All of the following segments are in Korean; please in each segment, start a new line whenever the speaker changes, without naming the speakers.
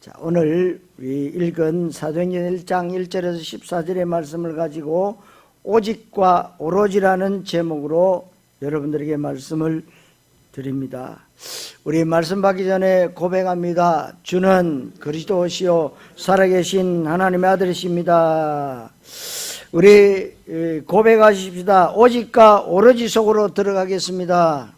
자, 오늘 우리 읽은 사도행전 1장 1절에서 14절의 말씀을 가지고 오직과 오로지라는 제목으로 여러분들에게 말씀을 드립니다. 우리 말씀 받기 전에 고백합니다. 주는 그리스도시요 살아계신 하나님의 아들이십니다. 우리 고백하십시다. 오직과 오로지 속으로 들어가겠습니다.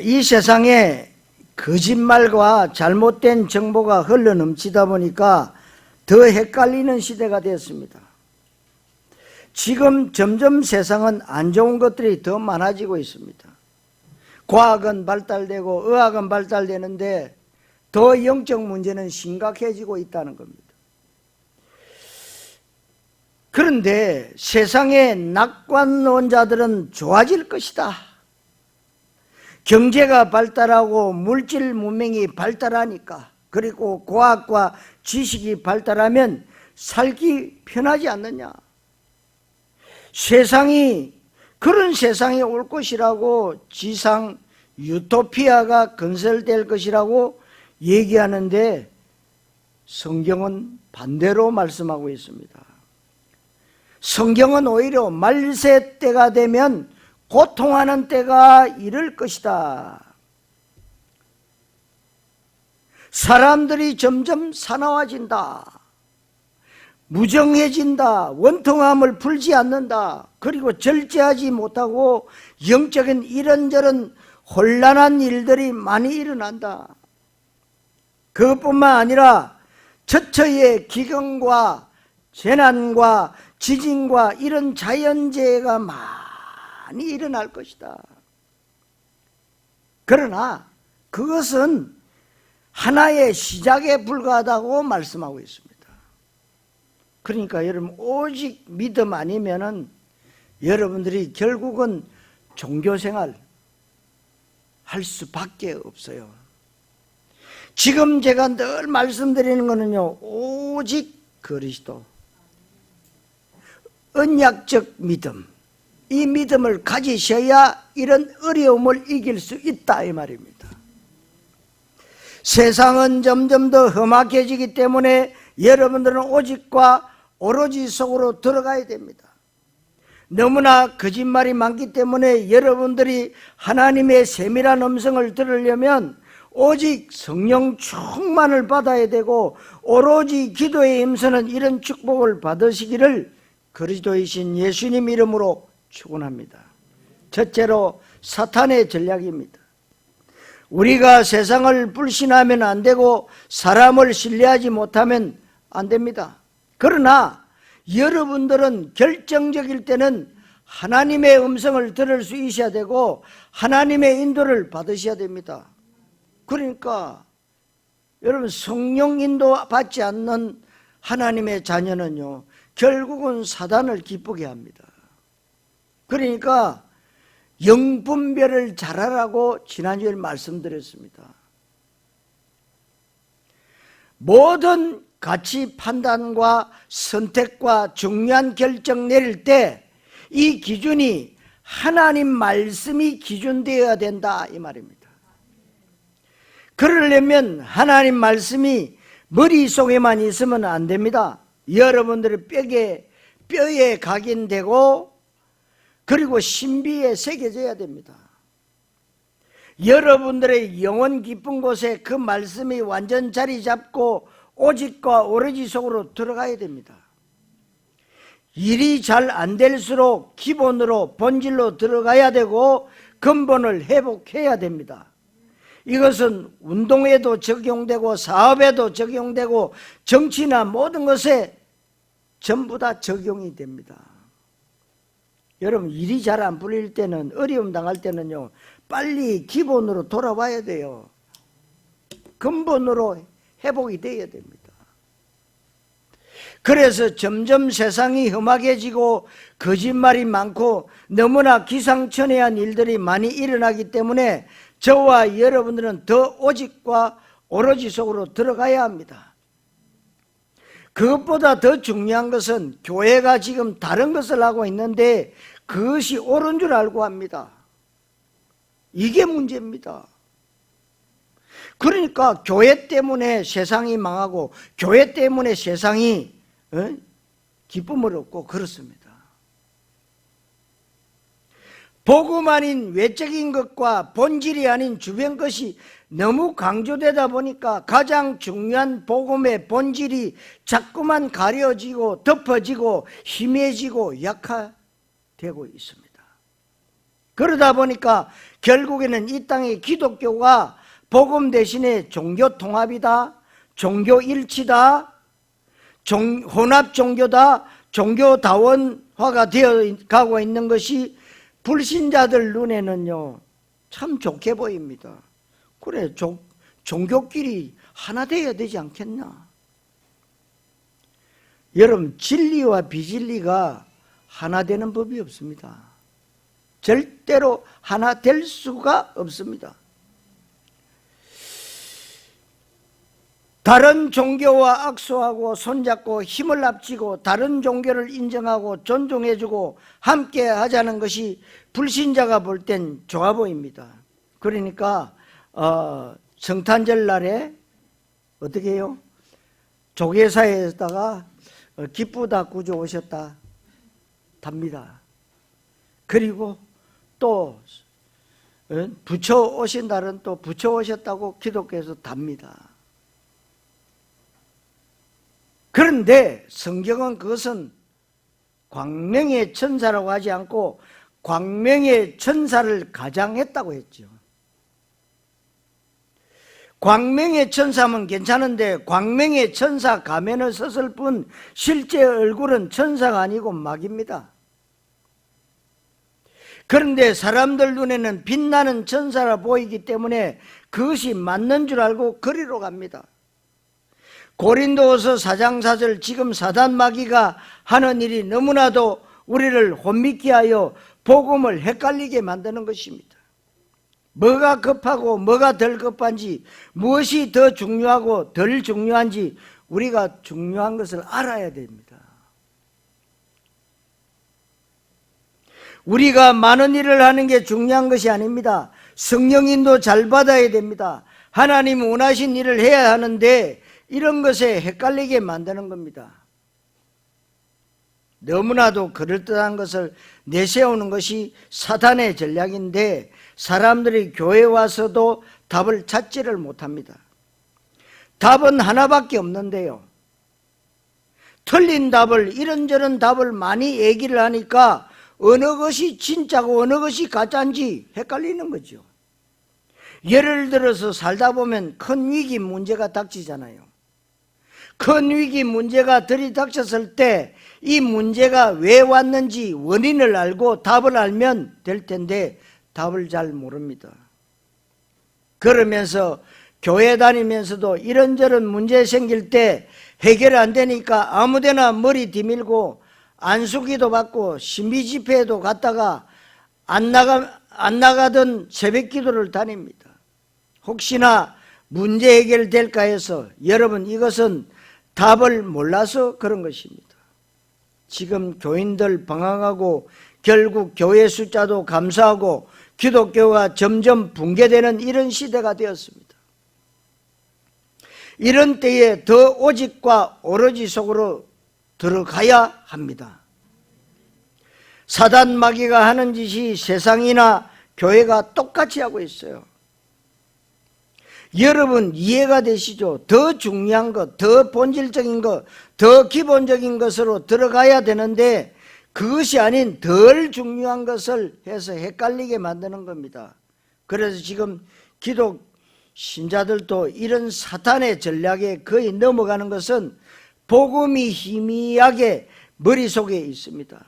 이 세상에 거짓말과 잘못된 정보가 흘러넘치다 보니까 더 헷갈리는 시대가 되었습니다. 지금 점점 세상은 안 좋은 것들이 더 많아지고 있습니다. 과학은 발달되고 의학은 발달되는데 더 영적 문제는 심각해지고 있다는 겁니다. 그런데 세상의 낙관론자들은 좋아질 것이다. 경제가 발달하고 물질 문명이 발달하니까, 그리고 과학과 지식이 발달하면 살기 편하지 않느냐. 그런 세상이 올 것이라고, 지상 유토피아가 건설될 것이라고 얘기하는데 성경은 반대로 말씀하고 있습니다. 성경은 오히려 말세 때가 되면 고통하는 때가 이를 것이다. 사람들이 점점 사나워진다. 무정해진다. 원통함을 풀지 않는다. 그리고 절제하지 못하고 영적인 이런저런 혼란한 일들이 많이 일어난다. 그것뿐만 아니라 처처의 기근과 재난과 지진과 이런 자연재해가 많이 일어날 것이다. 그러나 그것은 하나의 시작에 불과하다고 말씀하고 있습니다. 그러니까 여러분, 오직 믿음 아니면은 여러분들이 결국은 종교생활 할 수밖에 없어요. 지금 제가 늘 말씀드리는 거는요, 오직 그리스도, 언약적 믿음, 이 믿음을 가지셔야 이런 어려움을 이길 수 있다, 이 말입니다. 세상은 점점 더 험악해지기 때문에 여러분들은 오직과 오로지 속으로 들어가야 됩니다. 너무나 거짓말이 많기 때문에 여러분들이 하나님의 세밀한 음성을 들으려면 오직 성령 충만을 받아야 되고, 오로지 기도에 임서는 이런 축복을 받으시기를 그리스도이신 예수님 이름으로 축원합니다. 첫째로 사탄의 전략입니다. 우리가 세상을 불신하면 안 되고 사람을 신뢰하지 못하면 안 됩니다. 그러나 여러분들은 결정적일 때는 하나님의 음성을 들을 수 있어야 되고 하나님의 인도를 받으셔야 됩니다. 그러니까 여러분, 성령 인도 받지 않는 하나님의 자녀는요, 결국은 사단을 기쁘게 합니다. 그러니까 영분별을 잘하라고 지난주에 말씀드렸습니다. 모든 가치 판단과 선택과 중요한 결정 내릴 때 이 기준이 하나님 말씀이 기준되어야 된다, 이 말입니다. 그러려면 하나님 말씀이 머릿속에만 있으면 안 됩니다. 여러분들의 뼈에 각인되고 그리고 신비에 새겨져야 됩니다. 여러분들의 영혼 깊은 곳에 그 말씀이 완전 자리 잡고 오직과 오로지 속으로 들어가야 됩니다. 일이 잘 안 될수록 기본으로 본질로 들어가야 되고 근본을 회복해야 됩니다. 이것은 운동에도 적용되고 사업에도 적용되고 정치나 모든 것에 전부 다 적용이 됩니다. 여러분, 일이 잘 안 풀릴 때는, 어려움 당할 때는요, 빨리 기본으로 돌아와야 돼요. 근본으로 회복이 돼야 됩니다. 그래서 점점 세상이 험악해지고 거짓말이 많고 너무나 기상천외한 일들이 많이 일어나기 때문에 저와 여러분들은 더 오직과 오로지 속으로 들어가야 합니다. 그것보다 더 중요한 것은 교회가 지금 다른 것을 하고 있는데 그것이 옳은 줄 알고 합니다. 이게 문제입니다. 그러니까 교회 때문에 세상이 망하고 교회 때문에 세상이 기쁨을 얻고 그렇습니다. 복음 아닌 외적인 것과 본질이 아닌 주변 것이 너무 강조되다 보니까 가장 중요한 복음의 본질이 자꾸만 가려지고 덮어지고 희미해지고 약화되고 있습니다. 그러다 보니까 결국에는 이 땅의 기독교가 복음 대신에 종교 통합이다, 종교 일치다, 혼합 종교다, 종교다원화가 되어 가고 있는 것이 불신자들 눈에는요 참 좋게 보입니다. 그래, 종교끼리 하나 되어야 되지 않겠나? 여러분, 진리와 비진리가 하나 되는 법이 없습니다. 절대로 하나 될 수가 없습니다. 다른 종교와 악수하고 손잡고 힘을 합치고 다른 종교를 인정하고 존중해주고 함께 하자는 것이 불신자가 볼 땐 좋아 보입니다. 그러니까 성탄절 날에 어떻게 해요? 조계사에다가 기쁘다 구주 오셨다 답니다. 그리고 또 부처 오신 날은 또 부처 오셨다고 기독교에서 답니다. 그런데 성경은 그것은 광명의 천사라고 하지 않고 광명의 천사를 가장했다고 했죠. 광명의 천사면 괜찮은데 광명의 천사 가면을 썼을 뿐 실제 얼굴은 천사가 아니고 마귀입니다. 그런데 사람들 눈에는 빛나는 천사라 보이기 때문에 그것이 맞는 줄 알고 그리로 갑니다. 고린도후서 4장 4절, 지금 사단 마귀가 하는 일이 너무나도 우리를 혼미케 하여 복음을 헷갈리게 만드는 것입니다. 뭐가 급하고 뭐가 덜 급한지, 무엇이 더 중요하고 덜 중요한지 우리가 중요한 것을 알아야 됩니다. 우리가 많은 일을 하는 게 중요한 것이 아닙니다. 성령인도 잘 받아야 됩니다. 하나님 원하신 일을 해야 하는데 이런 것에 헷갈리게 만드는 겁니다. 너무나도 그럴듯한 것을 내세우는 것이 사탄의 전략인데 사람들이 교회에 와서도 답을 찾지를 못합니다. 답은 하나밖에 없는데요, 틀린 답을, 이런저런 답을 많이 얘기를 하니까 어느 것이 진짜고 어느 것이 가짜인지 헷갈리는 거죠. 예를 들어서 살다 보면 큰 위기 문제가 닥치잖아요. 큰 위기 문제가 들이닥쳤을 때 이 문제가 왜 왔는지 원인을 알고 답을 알면 될 텐데 답을 잘 모릅니다. 그러면서 교회 다니면서도 이런저런 문제 생길 때 해결 안 되니까 아무데나 머리 디밀고 안수기도 받고 신비집회에도 갔다가 안 나가던 새벽기도를 다닙니다. 혹시나 문제 해결될까 해서. 여러분, 이것은 답을 몰라서 그런 것입니다. 지금 교인들 방황하고 결국 교회 숫자도 감소하고 기독교가 점점 붕괴되는 이런 시대가 되었습니다. 이런 때에 더 오직과 오로지 속으로 들어가야 합니다. 사단 마귀가 하는 짓이 세상이나 교회가 똑같이 하고 있어요. 여러분 이해가 되시죠? 더 중요한 것, 더 본질적인 것, 더 기본적인 것으로 들어가야 되는데 그것이 아닌 덜 중요한 것을 해서 헷갈리게 만드는 겁니다. 그래서 지금 기독 신자들도 이런 사탄의 전략에 거의 넘어가는 것은 복음이 희미하게 머릿속에 있습니다.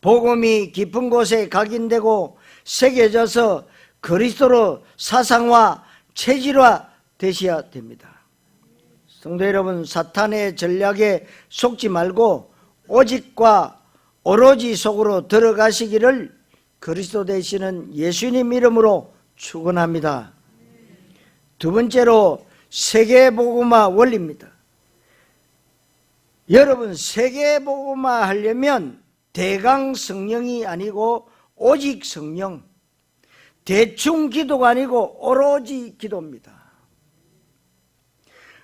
복음이 깊은 곳에 각인되고 새겨져서 그리스도로 사상화, 체질화 되셔야 됩니다. 성도 여러분, 사탄의 전략에 속지 말고 오직과 오로지 속으로 들어가시기를 그리스도 되시는 예수님 이름으로 축원합니다. 두 번째로 세계복음화 원리입니다. 여러분, 세계복음화 하려면 대강 성령이 아니고 오직 성령, 대충 기도가 아니고 오로지 기도입니다.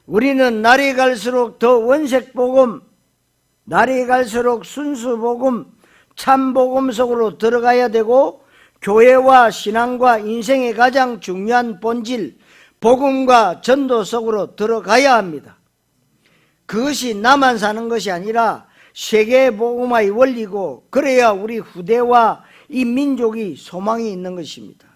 우리는 날이 갈수록 더 원색복음, 날이 갈수록 순수복음, 참복음 속으로 들어가야 되고, 교회와 신앙과 인생의 가장 중요한 본질, 복음과 전도 속으로 들어가야 합니다. 그것이 나만 사는 것이 아니라 세계 복음화의 원리고, 그래야 우리 후대와 이 민족이 소망이 있는 것입니다.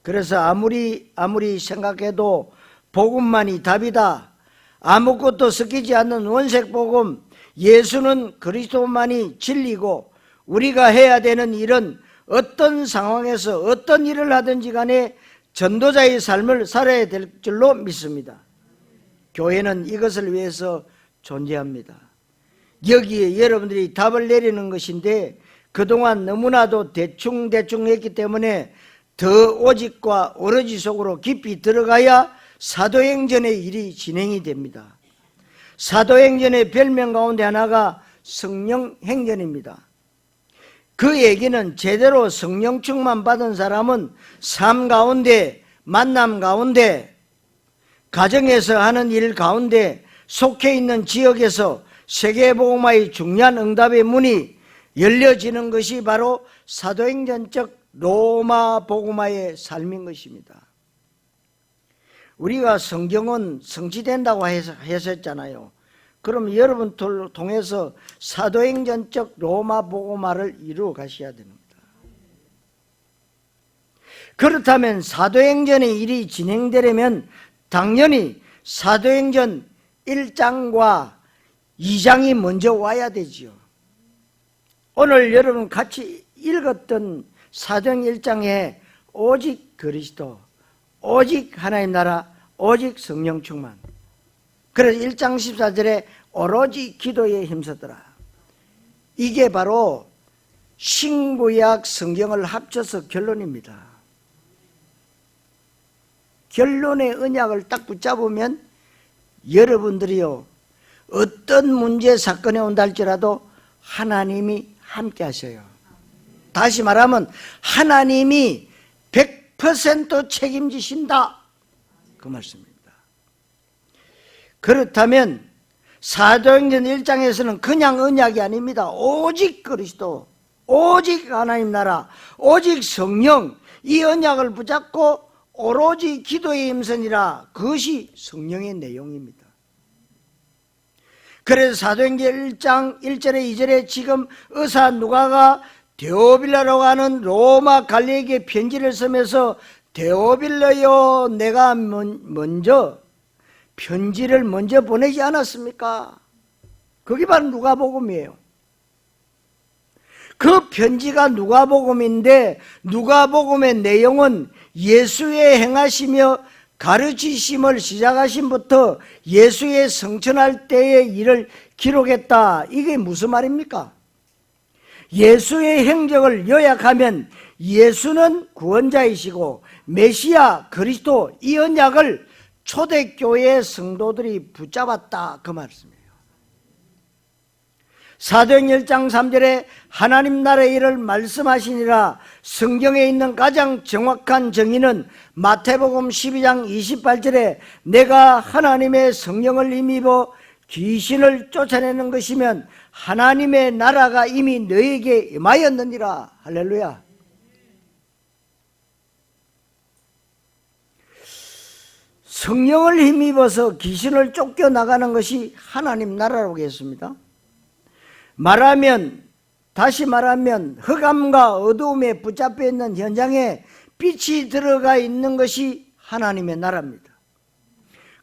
그래서 아무리 생각해도 복음만이 답이다, 아무것도 섞이지 않는 원색 복음, 예수는 그리스도만이 진리고, 우리가 해야 되는 일은 어떤 상황에서 어떤 일을 하든지 간에 전도자의 삶을 살아야 될 줄로 믿습니다. 교회는 이것을 위해서 존재합니다. 여기에 여러분들이 답을 내리는 것인데, 그동안 너무나도 대충 했기 때문에 더 오직과 오로지 속으로 깊이 들어가야 사도행전의 일이 진행이 됩니다. 사도행전의 별명 가운데 하나가 성령행전입니다. 그 얘기는 제대로 성령 충만 받은 사람은 삶 가운데, 만남 가운데, 가정에서 하는 일 가운데, 속해 있는 지역에서 세계복음화의 중요한 응답의 문이 열려지는 것이 바로 사도행전적 로마 복음화의 삶인 것입니다. 우리가 성경은 성취된다고 했었잖아요. 그럼 여러분들 통해서 사도행전적 로마 복음화를 이루어 가셔야 됩니다. 그렇다면 사도행전의 일이 진행되려면 당연히 사도행전 1장과 2장이 먼저 와야 되지요. 오늘 여러분 같이 읽었던 사도행전 1장에 오직 그리스도, 오직 하나님 나라, 오직 성령 충만. 그래서 1장 14절에 오로지 기도에 힘쓰더라. 이게 바로 신구약 성경을 합쳐서 결론입니다. 결론의 언약을 딱 붙잡으면 여러분들이요, 어떤 문제 사건에 온다 할지라도 하나님이 함께 하셔요. 다시 말하면 하나님이 100% 책임지신다, 그 말씀입니다. 그렇다면 사도행전 1장에서는 그냥 언약이 아닙니다. 오직 그리스도, 오직 하나님 나라, 오직 성령, 이 언약을 붙잡고 오로지 기도에 힘쓰니라, 그것이 성령의 내용입니다. 그래서 사도행전 1장 1절에 2절에 지금 의사 누가가 데오빌라라고 하는 로마 갈리에게 편지를 쓰면서, 데오빌라여, 내가 먼저 편지를 먼저 보내지 않았습니까? 그게 바로 누가복음이에요. 그 편지가 누가복음인데, 누가복음의 내용은 예수의 행하시며 가르치심을 시작하심부터 예수의 성천할 때의 일을 기록했다. 이게 무슨 말입니까? 예수의 행적을 요약하면 예수는 구원자이시고 메시아 그리스도, 이 언약을 초대교회 성도들이 붙잡았다, 그 말씀이에요. 사도행전 1장 3절에 하나님 나라의 일을 말씀하시니라, 성경에 있는 가장 정확한 정의는 마태복음 12장 28절에 내가 하나님의 성령을 힘입어 귀신을 쫓아내는 것이면 하나님의 나라가 이미 너에게 임하였느니라. 할렐루야. 성령을 힘입어서 귀신을 쫓겨나가는 것이 하나님 나라라고 했습니다. 다시 말하면 흑암과 어두움에 붙잡혀 있는 현장에 빛이 들어가 있는 것이 하나님의 나라입니다.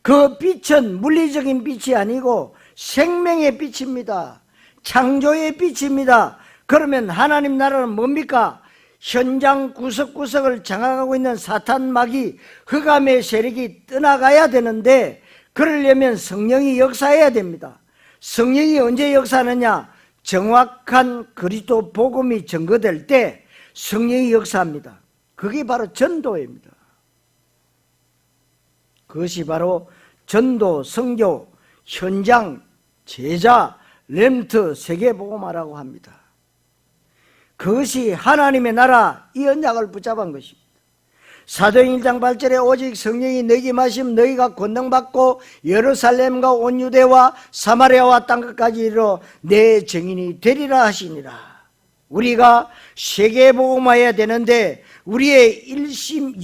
그 빛은 물리적인 빛이 아니고 생명의 빛입니다. 창조의 빛입니다. 그러면 하나님 나라는 뭡니까? 현장 구석구석을 장악하고 있는 사탄 마귀 흑암의 세력이 떠나가야 되는데, 그러려면 성령이 역사해야 됩니다. 성령이 언제 역사하느냐? 정확한 그리스도 복음이 증거될 때 성령이 역사합니다. 그게 바로 전도입니다. 그것이 바로 전도, 선교, 현장, 제자, 렘트, 세계복음화라고 합니다. 그것이 하나님의 나라, 이 언약을 붙잡은 것입니다. 사도행 1장 8절에 오직 성령이 너희에게 임하시면 너희가 권능받고 예루살렘과 온 유대와 사마리아와 땅끝까지 이르러 내 증인이 되리라 하시니라. 우리가 세계에 복음화해야 되는데 우리의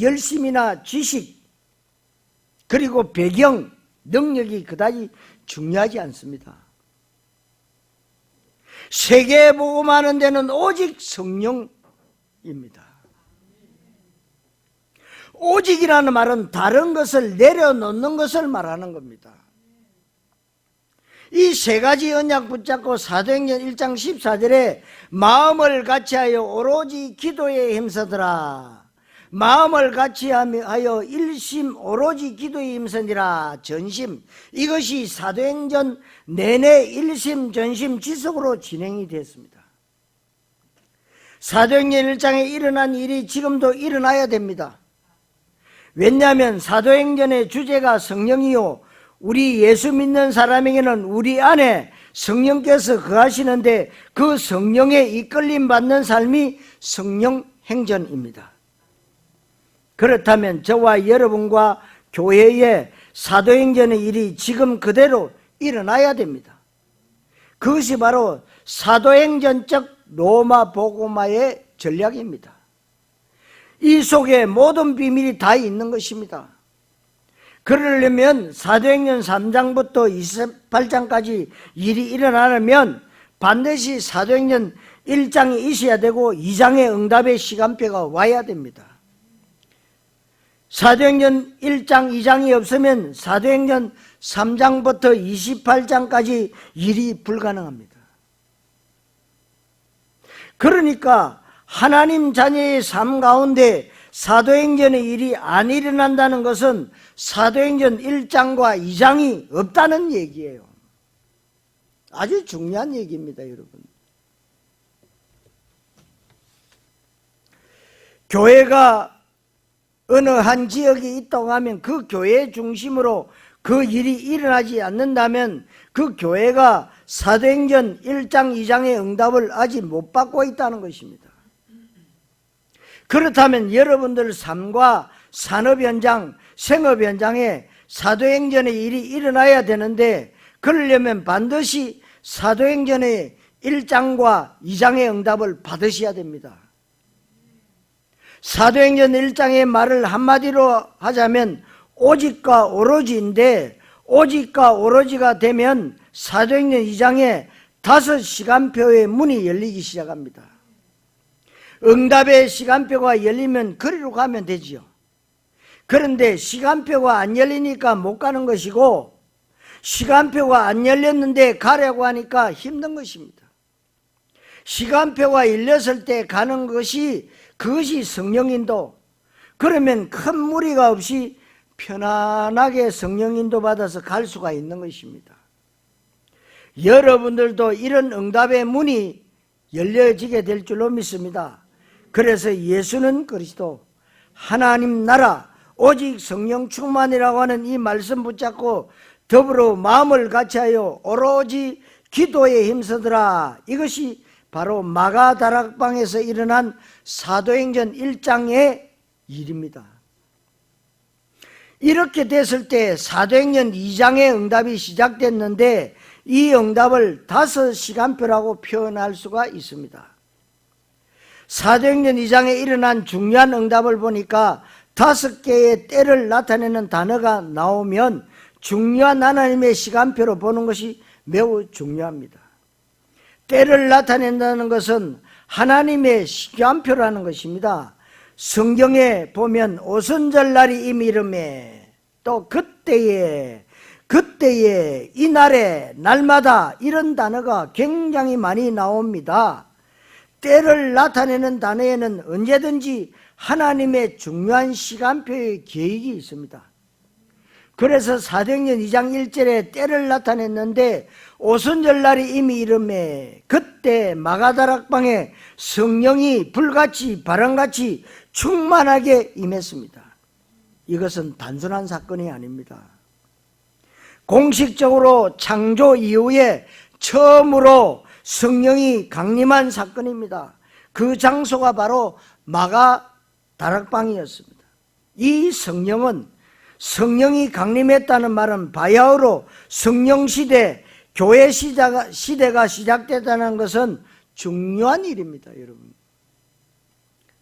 열심이나 지식 그리고 배경, 능력이 그다지 중요하지 않습니다. 세계에 복음하는 데는 오직 성령입니다. 오직이라는 말은 다른 것을 내려놓는 것을 말하는 겁니다. 이 세 가지 언약 붙잡고 사도행전 1장 14절에 마음을 같이하여 오로지 기도에 힘쓰더라. 마음을 같이하여 일심 오로지 기도에 힘쓰니라. 전심, 이것이 사도행전 내내 일심 전심 지속으로 진행이 됐습니다. 사도행전 1장에 일어난 일이 지금도 일어나야 됩니다. 왜냐하면 사도행전의 주제가 성령이요, 우리 예수 믿는 사람에게는 우리 안에 성령께서 거하시는데 그 성령에 이끌림 받는 삶이 성령 행전입니다. 그렇다면 저와 여러분과 교회에 사도행전의 일이 지금 그대로 일어나야 됩니다. 그것이 바로 사도행전적 로마 복음화의 전략입니다. 이 속에 모든 비밀이 다 있는 것입니다. 그러려면 사도행전 3장부터 28장까지 일이 일어나려면 반드시 사도행전 1장이 있어야 되고 2장의 응답의 시간표가 와야 됩니다. 사도행전 1장, 2장이 없으면 사도행전 3장부터 28장까지 일이 불가능합니다. 그러니까 하나님 자녀의 삶 가운데 사도행전의 일이 안 일어난다는 것은 사도행전 1장과 2장이 없다는 얘기예요. 아주 중요한 얘기입니다, 여러분. 교회가 어느 한 지역에 있다고 하면 그 교회 중심으로 그 일이 일어나지 않는다면 그 교회가 사도행전 1장, 2장의 응답을 아직 못 받고 있다는 것입니다. 그렇다면 여러분들 삶과 산업 현장, 생업 현장에 사도행전의 일이 일어나야 되는데 그러려면 반드시 사도행전의 1장과 2장의 응답을 받으셔야 됩니다. 사도행전 1장의 말을 한마디로 하자면 오직과 오로지인데 오직과 오로지가 되면 사도행전 2장에 5시간표의 문이 열리기 시작합니다. 응답의 시간표가 열리면 그리로 가면 되지요. 그런데 시간표가 안 열리니까 못 가는 것이고 시간표가 안 열렸는데 가려고 하니까 힘든 것입니다. 시간표가 열렸을 때 가는 것이 그것이 성령인도. 그러면 큰 무리가 없이 편안하게 성령인도 받아서 갈 수가 있는 것입니다. 여러분들도 이런 응답의 문이 열려지게 될 줄로 믿습니다. 그래서 예수는 그리스도, 하나님 나라, 오직 성령 충만이라고 하는 이 말씀 붙잡고 더불어 마음을 같이하여 오로지 기도에 힘쓰더라. 이것이 바로 마가다락방에서 일어난 사도행전 1장의 일입니다. 이렇게 됐을 때 사도행전 2장의 응답이 시작됐는데 이 응답을 5시간표라고 표현할 수가 있습니다. 사도행전 2장에 일어난 중요한 응답을 보니까 5개의 때를 나타내는 단어가 나오면 중요한 하나님의 시간표로 보는 것이 매우 중요합니다. 때를 나타낸다는 것은 하나님의 시간표라는 것입니다. 성경에 보면 오순절날이 이미 이름에 또 그때에 이날에 날마다 이런 단어가 굉장히 많이 나옵니다. 때를 나타내는 단어에는 언제든지 하나님의 중요한 시간표의 계획이 있습니다. 그래서 사도행전 2장 1절에 때를 나타냈는데 오순절날이 이미 이름에 그때 마가다락방에 성령이 불같이 바람같이 충만하게 임했습니다. 이것은 단순한 사건이 아닙니다. 공식적으로 창조 이후에 처음으로 성령이 강림한 사건입니다. 그 장소가 바로 마가다락방이었습니다. 이 성령은 성령이 강림했다는 말은 바야흐로 성령시대, 교회 시대가 시작됐다는 것은 중요한 일입니다. 여러분,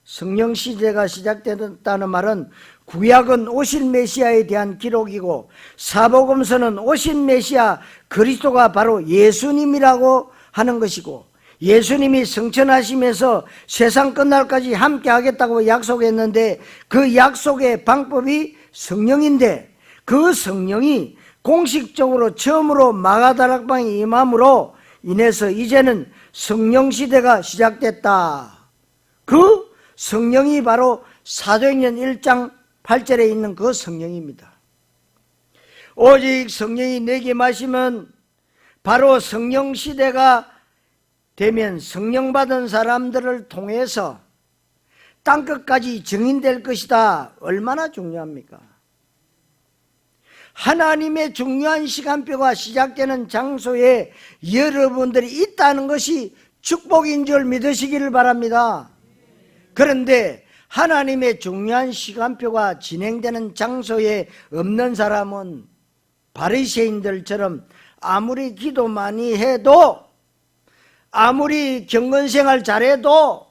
성령시대가 시작됐다는 말은 구약은 오실 메시아에 대한 기록이고 사복음서는 오실 메시아 그리스도가 바로 예수님이라고 하는 것이고, 예수님이 성천하시면서 세상 끝날까지 함께 하겠다고 약속했는데 그 약속의 방법이 성령인데, 그 성령이 공식적으로 처음으로 마가다락방에 임함으로 인해서 이제는 성령시대가 시작됐다. 그 성령이 바로 사도행전 1장 8절에 있는 그 성령입니다. 오직 성령이 내게 마시면 바로 성령시대가 되면 성령 받은 사람들을 통해서 땅끝까지 증인될 것이다. 얼마나 중요합니까? 하나님의 중요한 시간표가 시작되는 장소에 여러분들이 있다는 것이 축복인 줄 믿으시기를 바랍니다. 그런데 하나님의 중요한 시간표가 진행되는 장소에 없는 사람은 바리새인들처럼 아무리 기도 많이 해도, 아무리 경건생활 잘해도,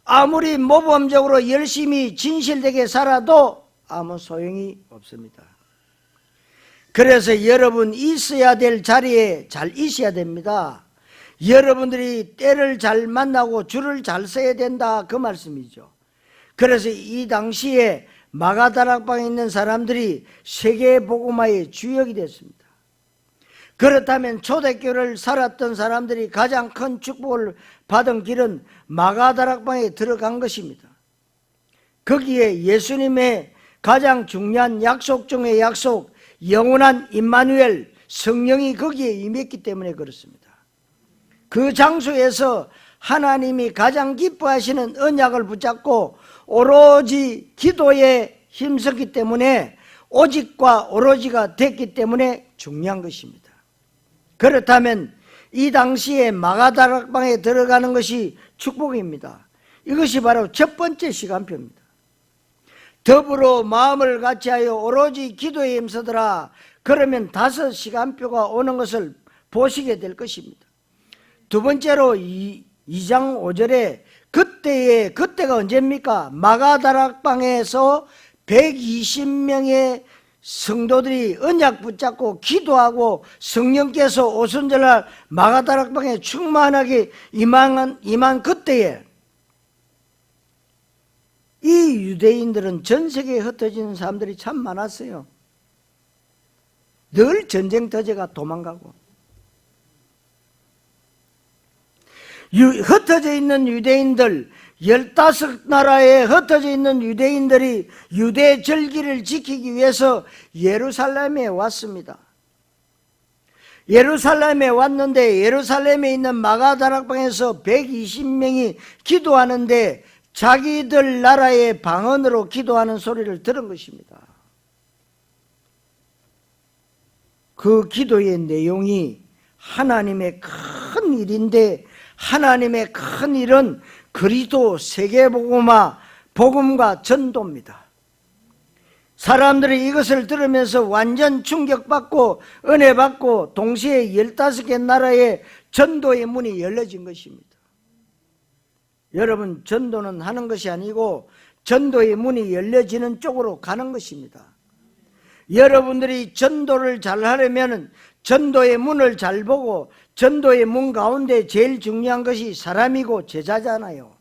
아무리 모범적으로 열심히 진실되게 살아도 아무 소용이 없습니다. 그래서 여러분 있어야 될 자리에 잘 있어야 됩니다. 여러분들이 때를 잘 만나고 줄을 잘 서야 된다, 그 말씀이죠. 그래서 이 당시에 마가다락방에 있는 사람들이 세계복음화의 주역이 됐습니다. 그렇다면 초대교회를 살았던 사람들이 가장 큰 축복을 받은 길은 마가다락방에 들어간 것입니다. 거기에 예수님의 가장 중요한 약속 중의 약속, 영원한 임마누엘 성령이 거기에 임했기 때문에 그렇습니다. 그 장소에서 하나님이 가장 기뻐하시는 언약을 붙잡고 오로지 기도에 힘썼기 때문에, 오직과 오로지가 됐기 때문에 중요한 것입니다. 그렇다면 이 당시에 마가다락방에 들어가는 것이 축복입니다. 이것이 바로 첫 번째 시간표입니다. 더불어 마음을 같이하여 오로지 기도에 힘쓰더라. 그러면 5 시간표가 오는 것을 보시게 될 것입니다. 두 번째로 2장 5절에 그때가 언제입니까? 마가다락방에서 120명의 성도들이 언약 붙잡고 기도하고 성령께서 오순절날 마가다락방에 충만하게 임한 그때에 이 유대인들은 전 세계에 흩어지는 사람들이 참 많았어요. 늘 전쟁터제가 도망가고, 흩어져 있는 유대인들, 15나라에 흩어져 있는 유대인들이 유대 절기를 지키기 위해서 예루살렘에 왔습니다. 예루살렘에 왔는데 예루살렘에 있는 마가다락방에서 120명이 기도하는데 자기들 나라의 방언으로 기도하는 소리를 들은 것입니다. 그 기도의 내용이 하나님의 큰 일인데, 하나님의 큰 일은 그리스도 세계복음화, 복음과 전도입니다. 사람들이 이것을 들으면서 완전 충격받고 은혜받고 동시에 15개 나라의 전도의 문이 열려진 것입니다. 여러분, 전도는 하는 것이 아니고 전도의 문이 열려지는 쪽으로 가는 것입니다. 여러분들이 전도를 잘 하려면 전도의 문을 잘 보고, 전도의 문 가운데 제일 중요한 것이 사람이고 제자잖아요.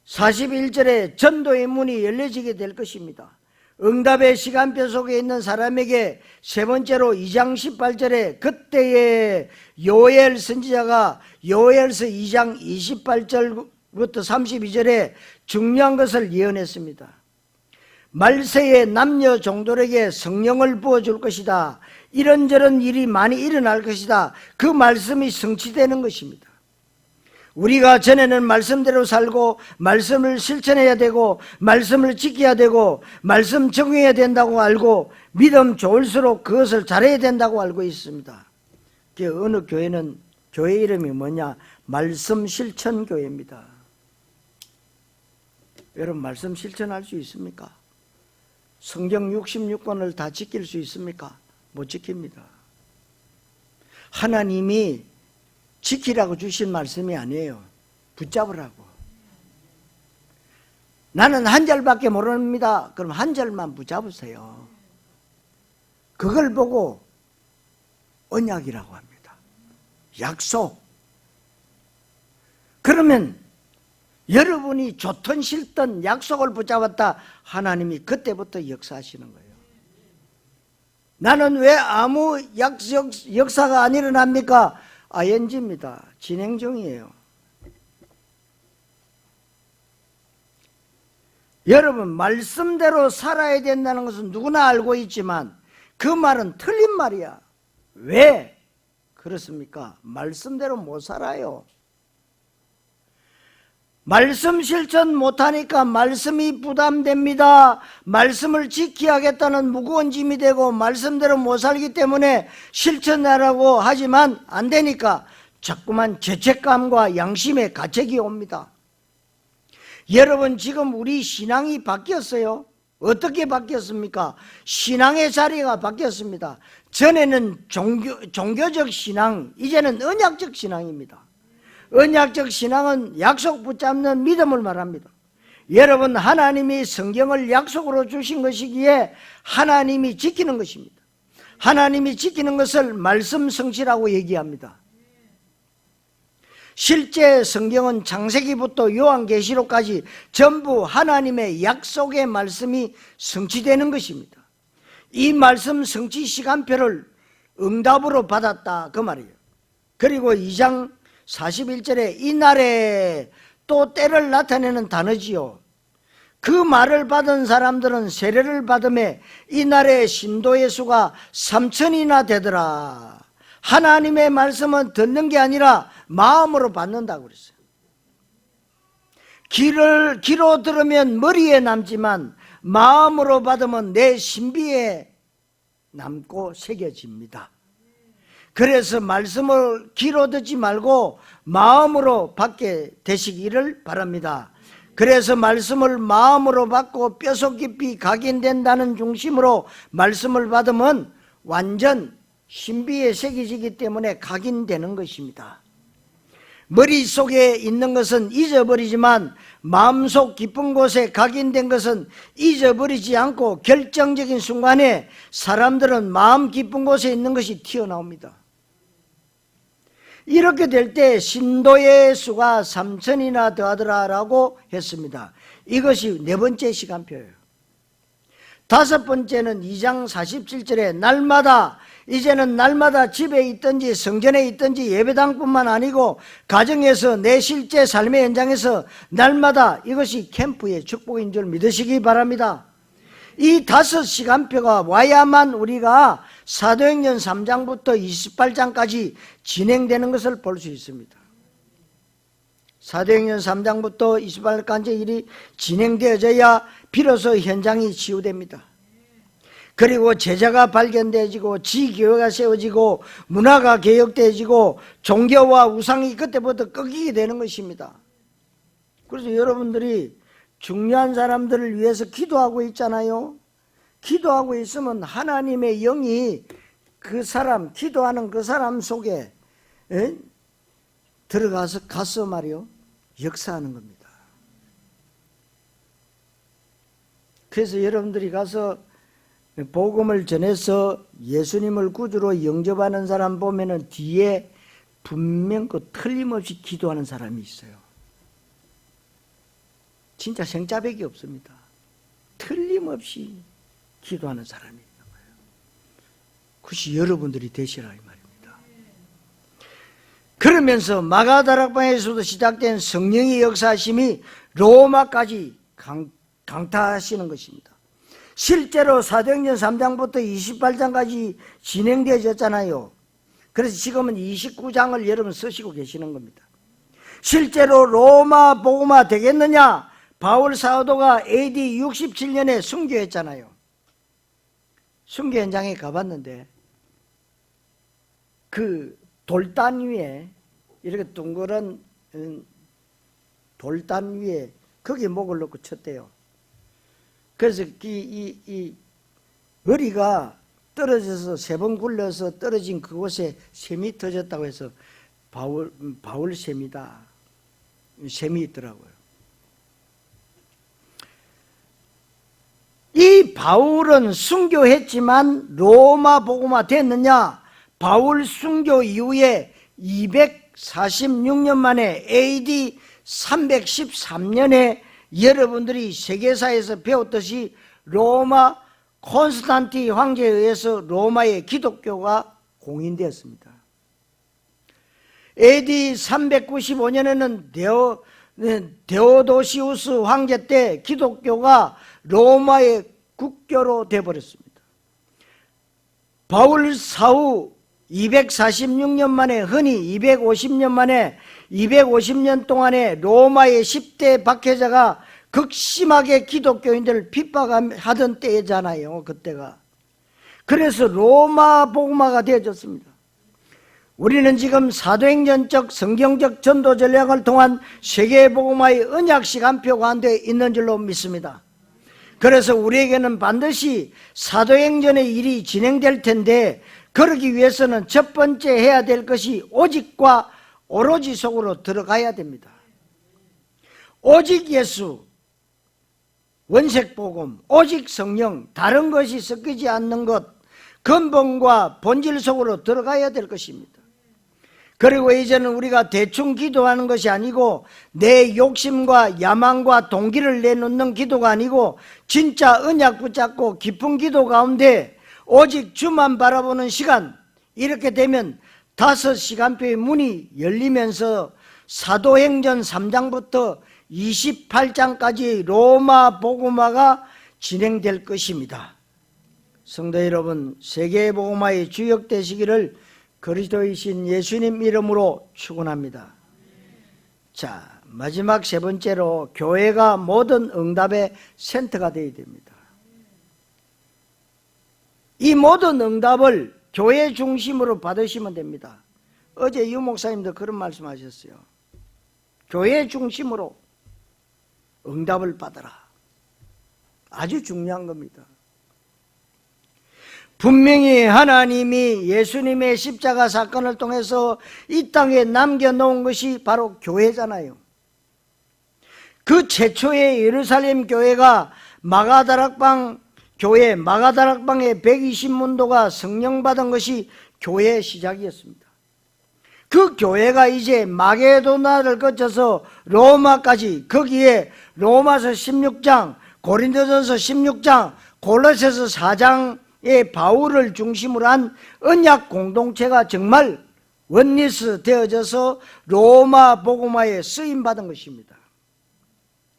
41절에 전도의 문이 열려지게 될 것입니다. 응답의 시간표 속에 있는 사람에게 세 번째로 2장 18절에 그때의 요엘 선지자가 요엘서 2장 28절부터 32절에 중요한 것을 예언했습니다. 말세의 남녀 종들에게 성령을 부어줄 것이다. 이런저런 일이 많이 일어날 것이다. 그 말씀이 성취되는 것입니다. 우리가 전에는 말씀대로 살고 말씀을 실천해야 되고 말씀을 지켜야 되고 말씀 적용해야 된다고 알고 믿음 좋을수록 그것을 잘해야 된다고 알고 있습니다. 어느 교회는 교회 이름이 뭐냐? 말씀 실천 교회입니다. 여러분, 말씀 실천할 수 있습니까? 성경 66권을 다 지킬 수 있습니까? 못 지킵니다. 하나님이 지키라고 주신 말씀이 아니에요. 붙잡으라고. 나는 한 절밖에 모릅니다. 그럼 한 절만 붙잡으세요. 그걸 보고 언약이라고 합니다. 약속. 그러면 여러분이 좋든 싫든 약속을 붙잡았다, 하나님이 그때부터 역사하시는 거예요. 나는 왜 아무 역사가 안 일어납니까? ING입니다. 진행 중이에요. 여러분, 말씀대로 살아야 된다는 것은 누구나 알고 있지만 그 말은 틀린 말이야. 왜 그렇습니까? 말씀대로 못 살아요. 말씀 실천 못하니까 말씀이 부담됩니다. 말씀을 지켜야겠다는 무거운 짐이 되고 말씀대로 못 살기 때문에 실천하라고 하지만 안 되니까 자꾸만 죄책감과 양심의 가책이 옵니다. 여러분, 지금 우리 신앙이 바뀌었어요. 어떻게 바뀌었습니까? 신앙의 자리가 바뀌었습니다. 전에는 종교적 신앙, 이제는 언약적 신앙입니다. 언약적 신앙은 약속 붙잡는 믿음을 말합니다. 여러분, 하나님이 성경을 약속으로 주신 것이기에 하나님이 지키는 것입니다. 하나님이 지키는 것을 말씀 성취라고 얘기합니다. 실제 성경은 창세기부터 요한계시록까지 전부 하나님의 약속의 말씀이 성취되는 것입니다. 이 말씀 성취 시간표를 응답으로 받았다, 그 말이에요. 그리고 2장 41절에 이날에 또 때를 나타내는 단어지요. 그 말을 받은 사람들은 세례를 받음에 이날에 신도의 수가 3,000이나 되더라. 하나님의 말씀은 듣는 게 아니라 마음으로 받는다고 그랬어요. 귀로 들으면 머리에 남지만 마음으로 받으면 내 신비에 남고 새겨집니다. 그래서 말씀을 귀로 듣지 말고 마음으로 받게 되시기를 바랍니다. 그래서 말씀을 마음으로 받고 뼛속 깊이 각인된다는 중심으로 말씀을 받으면 완전 신비에 새겨지기 때문에 각인되는 것입니다. 머릿속에 있는 것은 잊어버리지만 마음속 깊은 곳에 각인된 것은 잊어버리지 않고 결정적인 순간에 사람들은 마음 깊은 곳에 있는 것이 튀어나옵니다. 이렇게 될 때 신도의 수가 3,000이나 더하더라라고 했습니다. 이것이 네 번째 시간표예요. 다섯 번째는 2장 47절에 날마다, 이제는 날마다 집에 있든지 성전에 있든지 예배당뿐만 아니고 가정에서 내 실제 삶의 현장에서 날마다, 이것이 캠프의 축복인 줄 믿으시기 바랍니다. 이 다섯 시간표가 와야만 우리가 사도행전 3장부터 28장까지 진행되는 것을 볼 수 있습니다. 사도행전 3장부터 28장까지 일이 진행되어져야 비로소 현장이 치유됩니다. 그리고 제자가 발견되어지고 지교회가 세워지고 문화가 개혁되어지고 종교와 우상이 그때부터 꺾이게 되는 것입니다. 그래서 여러분들이 중요한 사람들을 위해서 기도하고 있잖아요. 기도하고 있으면 하나님의 영이 그 사람, 기도하는 그 사람 속에 가서 말이요, 역사하는 겁니다. 그래서 여러분들이 가서 복음을 전해서 예수님을 구주로 영접하는 사람 보면은 뒤에 분명 그 틀림없이 기도하는 사람이 있어요. 진짜 생짜배기 없습니다. 틀림없이 기도하는 사람이 있는 거예요. 그것이 여러분들이 되시라 이 말입니다. 그러면서 마가다락방에서도 시작된 성령의 역사심이 로마까지 강타하시는 것입니다. 실제로 사도행전 3장부터 28장까지 진행되어졌잖아요. 그래서 지금은 29장을 여러분 쓰시고 계시는 겁니다. 실제로 로마 복음화 되겠느냐? 바울 사도가 AD 67년에 순교했잖아요. 순교 현장에 가봤는데 그 돌단 위에, 이렇게 둥그런 돌단 위에 거기에 목을 넣고 쳤대요. 그래서 이 머리가 떨어져서 3번 굴려서 떨어진 그곳에 샘이 터졌다고 해서 바울샘이다. 샘이 있더라고요. 이 바울은 순교했지만 로마 복음화 됐느냐? 바울 순교 이후에 246년 만에 AD 313년에 여러분들이 세계사에서 배웠듯이 로마 콘스탄티 황제에 의해서 로마의 기독교가 공인되었습니다. AD 395년에는 데오도시우스 황제 때 기독교가 로마의 국교로 되어버렸습니다. 바울 사후 246년 만에, 흔히 250년 만에, 250년 동안에 로마의 10대 박해자가 극심하게 기독교인들을 핍박하던 때잖아요, 그때가. 그래서 로마 복음화가 되어졌습니다. 우리는 지금 사도행전적 성경적 전도 전략을 통한 세계 복음화의 언약 시간표 가운데 있는 줄로 믿습니다. 그래서 우리에게는 반드시 사도행전의 일이 진행될 텐데, 그러기 위해서는 첫 번째 해야 될 것이 오직과 오로지 속으로 들어가야 됩니다. 오직 예수, 원색복음, 오직 성령, 다른 것이 섞이지 않는 것, 근본과 본질 속으로 들어가야 될 것입니다. 그리고 이제는 우리가 대충 기도하는 것이 아니고 내 욕심과 야망과 동기를 내놓는 기도가 아니고 진짜 언약 붙잡고 깊은 기도 가운데 오직 주만 바라보는 시간, 이렇게 되면 5시간표의 문이 열리면서 사도행전 3장부터 28장까지 로마 복음화가 진행될 것입니다. 성도 여러분, 세계 복음화의 주역 되시기를 그리스도이신 예수님 이름으로 축원합니다. 자, 마지막 3번째로 교회가 모든 응답의 센터가 되어야 됩니다. 이 모든 응답을 교회 중심으로 받으시면 됩니다. 어제 유 목사님도 그런 말씀하셨어요. 교회 중심으로 응답을 받아라. 아주 중요한 겁니다. 분명히 하나님이 예수님의 십자가 사건을 통해서 이 땅에 남겨놓은 것이 바로 교회잖아요. 그 최초의 예루살렘 교회가 마가다락방 교회, 마가다락방의 120문도가 성령받은 것이 교회의 시작이었습니다. 그 교회가 이제 마게도나를 거쳐서 로마까지, 거기에 로마서 16장, 고린도전서 16장, 골로새서 4장의 바울을 중심으로 한 언약 공동체가 정말 원리스 되어져서 로마 복음화에 쓰임받은 것입니다.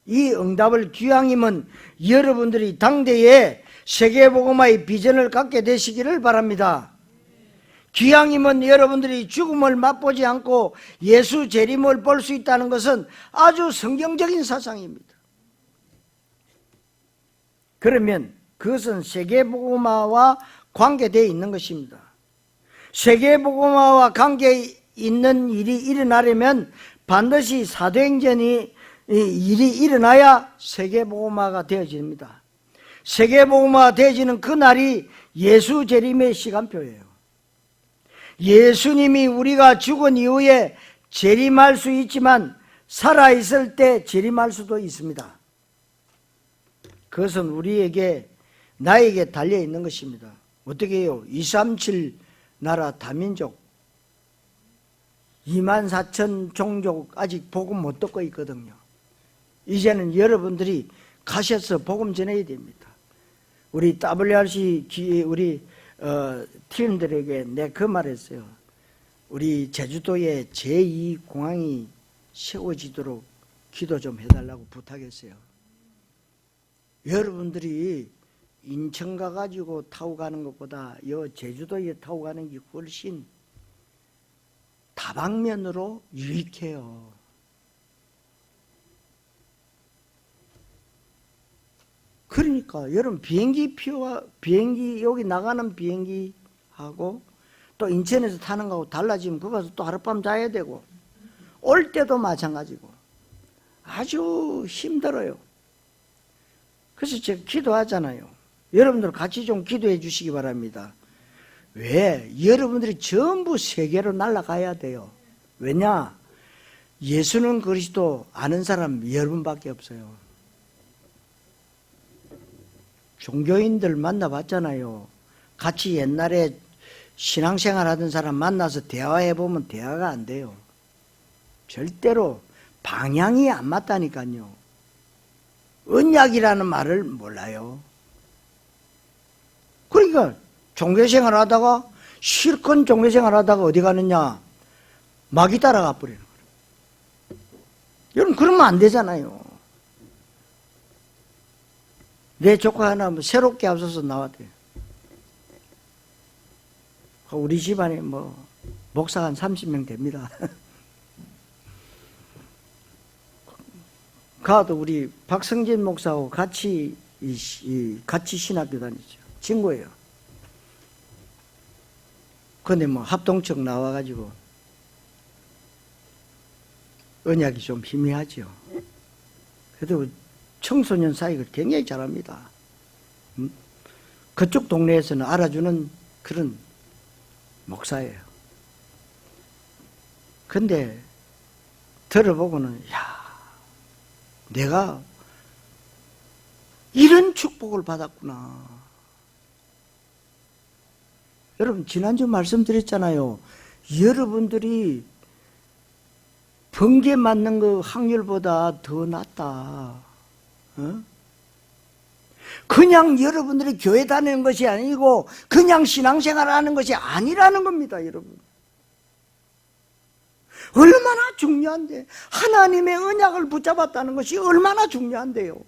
이 응답을 귀향임은 여러분들이 당대에 세계복음화의 비전을 갖게 되시기를 바랍니다. 귀향임은 여러분들이 죽음을 맛보지 않고 예수 재림을 볼 수 있다는 것은 아주 성경적인 사상입니다. 그러면 그것은 세계복음화와 관계되어 있는 것입니다. 세계복음화와 관계 있는 일이 일어나려면 반드시 사도행전이 일이 일어나야 세계복음화가 되어집니다. 세계복음화가 되어지는 그날이 예수 재림의 시간표예요. 예수님이 우리가 죽은 이후에 재림할 수 있지만 살아있을 때 재림할 수도 있습니다. 그것은 우리에게, 나에게 달려있는 것입니다. 어떻게 해요? 237 나라 다민족 24,000 종족 아직 복음 못 듣고 있거든요. 이제는 여러분들이 가셔서 복음 전해야 됩니다. 우리 WRC 우리 팀들에게 내가 그 말했어요. 우리 제주도에 제2공항이 세워지도록 기도 좀 해달라고 부탁했어요. 여러분들이 인천 가가지고 타고 가는 것보다 여 제주도에 타고 가는 게 훨씬 다방면으로 유익해요. 그러니까 여러분 비행기 표와 비행기 여기 나가는 비행기하고 또 인천에서 타는 거하고 달라지면 거기 가서 또 하룻밤 자야 되고 올 때도 마찬가지고 아주 힘들어요. 그래서 제가 기도하잖아요. 여러분들 같이 좀 기도해 주시기 바랍니다. 왜? 여러분들이 전부 세계로 날아가야 돼요. 왜냐? 예수는 그리스도 아는 사람 여러분밖에 없어요. 종교인들 만나봤잖아요. 같이 옛날에 신앙생활 하던 사람 만나서 대화해보면 대화가 안 돼요. 절대로 방향이 안 맞다니까요. 언약이라는 말을 몰라요. 그러니까 종교생활 하다가 실컷 종교생활 하다가 어디 가느냐? 마귀 따라가 버리는 거예요. 여러분 그러면 안 되잖아요. 내 조카 하나 뭐 새롭게 앞서서 나왔대요. 우리 집안에 뭐 목사가 한 30명 됩니다. 가도 우리 박성진 목사하고 같이 같이 신학교 다니죠. 친구예요. 근데 뭐 합동청 나와가지고 언약이 좀 희미하죠. 그래도 청소년 사역을 굉장히 잘합니다. 그쪽 동네에서는 알아주는 그런 목사예요. 근데 들어보고는 야, 내가 이런 축복을 받았구나. 여러분 지난주 말씀드렸잖아요. 여러분들이 번개 맞는 그 확률보다 더 낫다. 어? 그냥 여러분들이 교회 다니는 것이 아니고 그냥 신앙생활 하는 것이 아니라는 겁니다, 여러분. 얼마나 중요한데, 하나님의 언약을 붙잡았다는 것이 얼마나 중요한데요.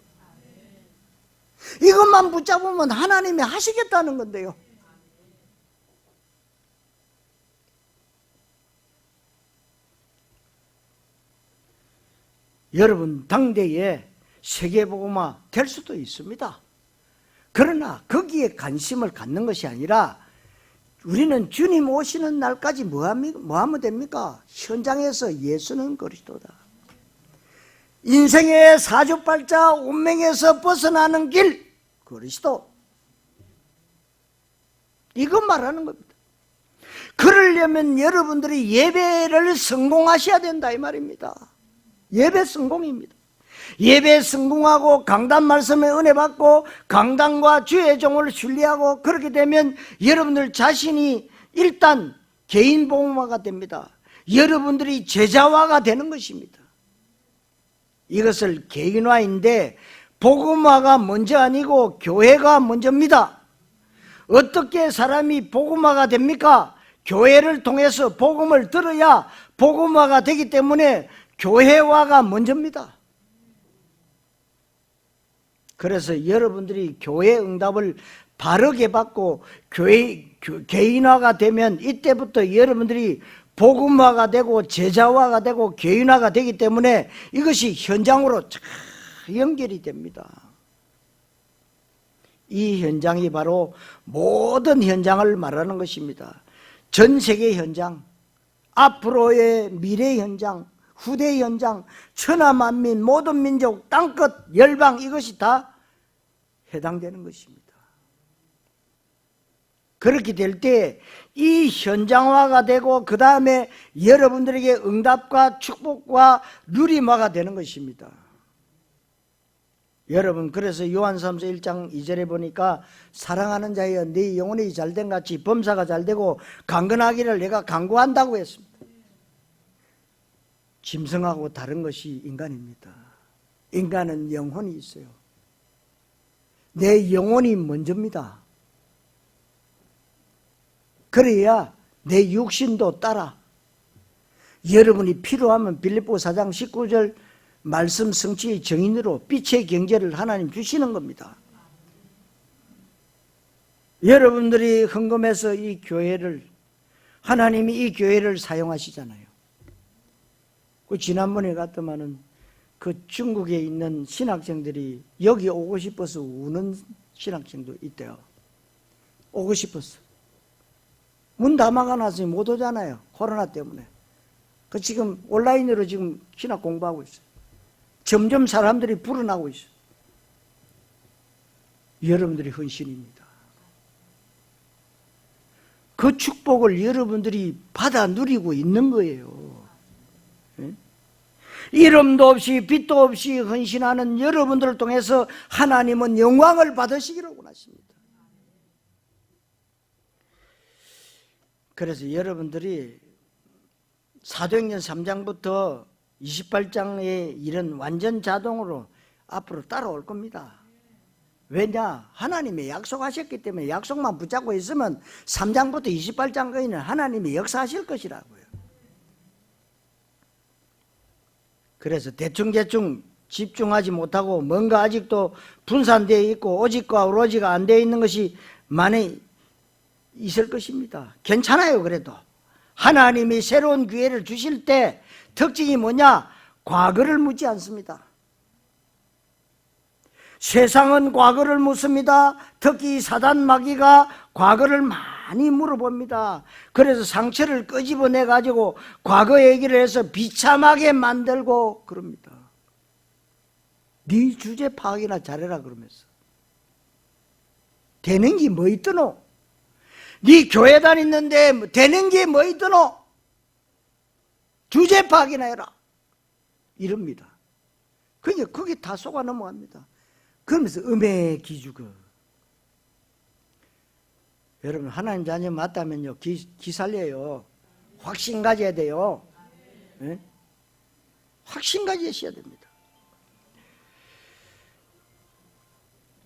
이것만 붙잡으면 하나님이 하시겠다는 건데요. 여러분 당대에 세계복음화 될 수도 있습니다. 그러나 거기에 관심을 갖는 것이 아니라 우리는 주님 오시는 날까지 뭐 하면 됩니까? 현장에서 예수는 그리스도다. 인생의 사주팔자 운명에서 벗어나는 길 그리스도. 이거 말하는 겁니다. 그러려면 여러분들이 예배를 성공하셔야 된다 이 말입니다. 예배 성공입니다. 예배 성공하고 강단 말씀에 은혜 받고 강단과 주의 종을 순리하고 그렇게 되면 여러분들 자신이 일단 개인 복음화가 됩니다. 여러분들이 제자화가 되는 것입니다. 이것을 개인화인데 복음화가 먼저 아니고 교회가 먼저입니다. 어떻게 사람이 복음화가 됩니까? 교회를 통해서 복음을 들어야 복음화가 되기 때문에 교회화가 먼저입니다. 그래서 여러분들이 교회 응답을 바르게 받고 개인화가 되면 이때부터 여러분들이 복음화가 되고 제자화가 되고 개인화가 되기 때문에 이것이 현장으로 연결이 됩니다. 이 현장이 바로 모든 현장을 말하는 것입니다. 전 세계 현장, 앞으로의 미래 현장, 후대 현장, 천하만민, 모든 민족, 땅끝, 열방 이것이 다 해당되는 것입니다. 그렇게 될 때 이 현장화가 되고 그 다음에 여러분들에게 응답과 축복과 누림화가 되는 것입니다. 여러분 그래서 요한삼서 1장 2절에 보니까 사랑하는 자여 네 영혼이 잘된 같이 범사가 잘되고 강건하기를 내가 간구한다고 했습니다. 짐승하고 다른 것이 인간입니다. 인간은 영혼이 있어요. 내 영혼이 먼저입니다. 그래야 내 육신도 따라 여러분이 필요하면 빌립보 4장 19절 말씀 성취의 정인으로 빛의 경제를 하나님 주시는 겁니다. 여러분들이 헌금해서 이 교회를 하나님이 이 교회를 사용하시잖아요. 그 지난번에 갔더만은 그 중국에 있는 신학생들이 여기 오고 싶어서 우는 신학생도 있대요. 오고 싶었어. 문 다 막아놨으니 못 오잖아요. 코로나 때문에. 그 지금 온라인으로 지금 신학 공부하고 있어요. 점점 사람들이 불어나고 있어요. 여러분들의 헌신입니다. 그 축복을 여러분들이 받아 누리고 있는 거예요. 이름도 없이 빛도 없이 헌신하는 여러분들을 통해서 하나님은 영광을 받으시기를 원하십니다. 그래서 여러분들이 사도행전 3장부터 28장의 일은 완전 자동으로 앞으로 따라올 겁니다. 왜냐? 하나님이 약속하셨기 때문에 약속만 붙잡고 있으면 3장부터 28장까지는 하나님이 역사하실 것이라고요. 그래서 대충 집중하지 못하고 뭔가 아직도 분산되어 있고 오직과 오로지가 안 되어 있는 것이 많이 있을 것입니다. 괜찮아요. 그래도 하나님이 새로운 기회를 주실 때 특징이 뭐냐? 과거를 묻지 않습니다. 세상은 과거를 묻습니다. 특히 사단 마귀가 과거를 많이 물어봅니다. 그래서 상처를 끄집어내 가지고 과거 얘기를 해서 비참하게 만들고 그럽니다. 네 주제 파악이나 잘해라 그러면서. 되는 게 뭐 있더노? 네 교회 다니는데 되는 게 뭐 있더노? 주제 파악이나 해라 이럽니다. 그러니까 거기 다 속아 넘어갑니다. 그러면서 음의 기죽어. 여러분 하나님 자녀 맞다면요 기 살려요. 확신 가져야 돼요. 네? 확신 가지셔야 됩니다.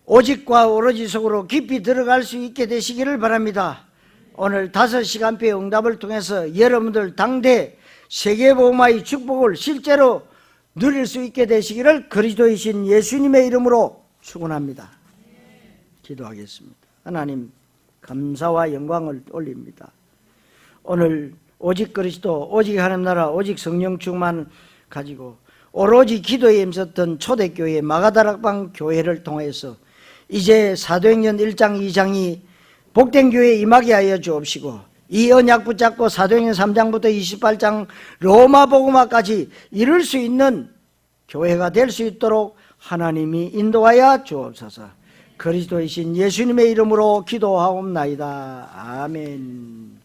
오직과 오로지 속으로 깊이 들어갈 수 있게 되시기를 바랍니다. 오늘 5시간표의 응답을 통해서 여러분들 당대 세계복음화의 축복을 실제로 누릴 수 있게 되시기를 그리스도이신 예수님의 이름으로 축원합니다. 기도하겠습니다. 하나님 감사와 영광을 올립니다. 오늘 오직 그리스도, 오직 하나님 나라, 오직 성령 충만 가지고 오로지 기도에 힘썼던 초대교회 마가다락방 교회를 통해서 이제 사도행전 1장 2장이 복된 교회에 임하게 하여 주옵시고 이 언약 붙잡고 사도행전 3장부터 28장 로마 복음화까지 이룰 수 있는 교회가 될 수 있도록 하나님이 인도하여 주옵소서. 그리스도이신 예수님의 이름으로 기도하옵나이다. 아멘.